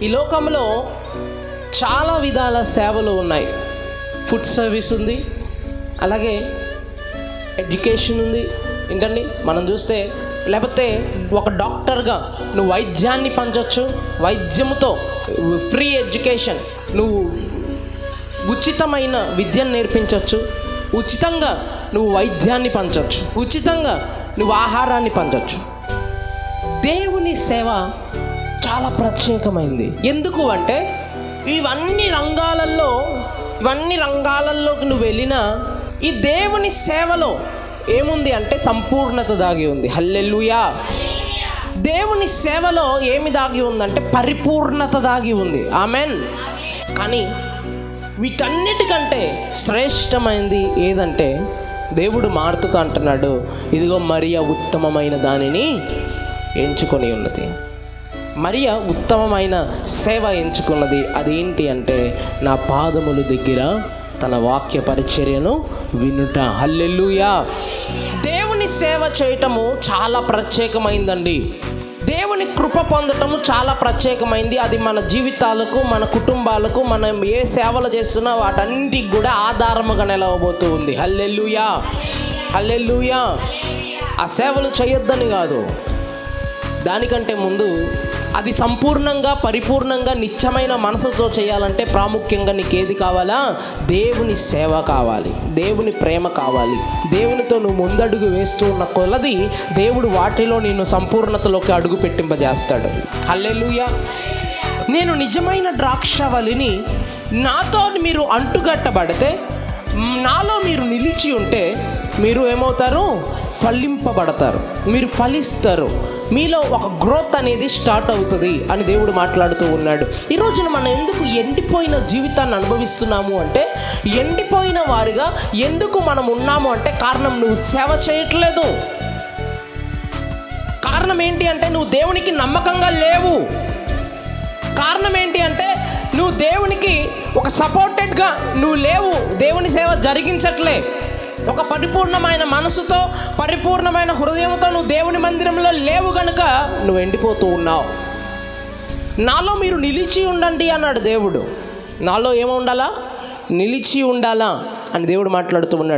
ఈ లోకంలో చాలా విధాల సేవలు ఉన్నాయి. ఫుడ్ సర్వీస్ ఉంది, అలాగే ఎడ్యుకేషన్ ఉంది. ఏంటండి, మనం చూస్తే లేకపోతే ఒక డాక్టర్గా నువ్వు వైద్యాన్ని పంచవచ్చు, వైద్యముతో ఫ్రీ ఎడ్యుకేషన్, నువ్వు ఉచితమైన విద్యను నేర్పించవచ్చు, ఉచితంగా నువ్వు వైద్యాన్ని పంచవచ్చు, ఉచితంగా నువ్వు ఆహారాన్ని పంచవచ్చు. దేవుని సేవ చాలా ప్రత్యేకమైంది. ఎందుకు అంటే ఇవన్నీ రంగాలలోకి నువ్వు వెళ్ళినా ఈ దేవుని సేవలో ఏముంది అంటే సంపూర్ణత దాగి ఉంది. హల్లెలూయా. దేవుని సేవలో ఏమి దాగి ఉందంటే పరిపూర్ణత దాగి ఉంది. ఆమెన్. కానీ వీటన్నిటికంటే శ్రేష్టమైనది ఏదంటే దేవుడు మారుతూ అంటున్నాడు, ఇదిగో మరియ ఉత్తమమైన దానిని ఎంచుకొని ఉన్నది. మరియ ఉత్తమమైన సేవ ఎంచుకున్నది. అదేంటి అంటే నా పాదముల దగ్గర తన వాక్య పరిచర్యను వినుట. హల్లెలూయా. దేవుని సేవ చేయటము చాలా ప్రత్యేకమైందండి. దేవుని కృప పొందటము చాలా ప్రత్యేకమైంది. అది మన జీవితాలకు, మన కుటుంబాలకు, మనం ఏ సేవలు చేస్తున్నా వాటన్నిటికి కూడా ఆధారముగా నిలవబోతూ ఉంది. హల్లెలూయా, హల్లెలూయా. ఆ సేవలు చేయొద్దని కాదు, దానికంటే ముందు అది సంపూర్ణంగా, పరిపూర్ణంగా, నిత్యమైన మనసుతో చేయాలంటే ప్రాముఖ్యంగా నీకు ఏది కావాలా? దేవుని సేవ కావాలి, దేవుని ప్రేమ కావాలి. దేవునితో నువ్వు ముందడుగు వేస్తూ ఉన్న కొలది దేవుడు వాటిలో నిన్ను సంపూర్ణతలోకి అడుగు పెట్టింపజేస్తాడు. హల్లెలూయా. నేను నిజమైన ద్రాక్షవల్లిని, నాతో మీరు అంటుగట్టబడితే, నాలో మీరు నిలిచి ఉంటే మీరు ఏమవుతారు? ఫలింపబడతారు, మీరు ఫలిస్తారు, మీలో ఒక గ్రోత్ అనేది స్టార్ట్ అవుతుంది అని దేవుడు మాట్లాడుతూ ఉన్నాడు. ఈ రోజున మనం ఎందుకు ఎండిపోయిన జీవితాన్ని అనుభవిస్తున్నాము అంటే, ఎండిపోయిన వారిగా ఎందుకు మనం ఉన్నాము అంటే కారణం నువ్వు సేవ చేయట్లేదు. కారణం ఏంటి అంటే నువ్వు దేవునికి నమ్మకంగా లేవు. కారణం ఏంటి అంటే నువ్వు దేవునికి ఒక సపోర్టెడ్గా నువ్వు లేవు, దేవుని సేవ జరిగించట్లే. ఒక పరిపూర్ణమైన మనసుతో, పరిపూర్ణమైన హృదయంతో నువ్వు దేవుని మందిరంలో లేవు గనుక నువ్వు ఎండిపోతూ ఉన్నావు. నాలో మీరు నిలిచి ఉండండి అన్నాడు దేవుడు. నాలో ఏమో ఉండాలా? నిలిచి ఉండాలా అని దేవుడు మాట్లాడుతూ ఉన్నాడు.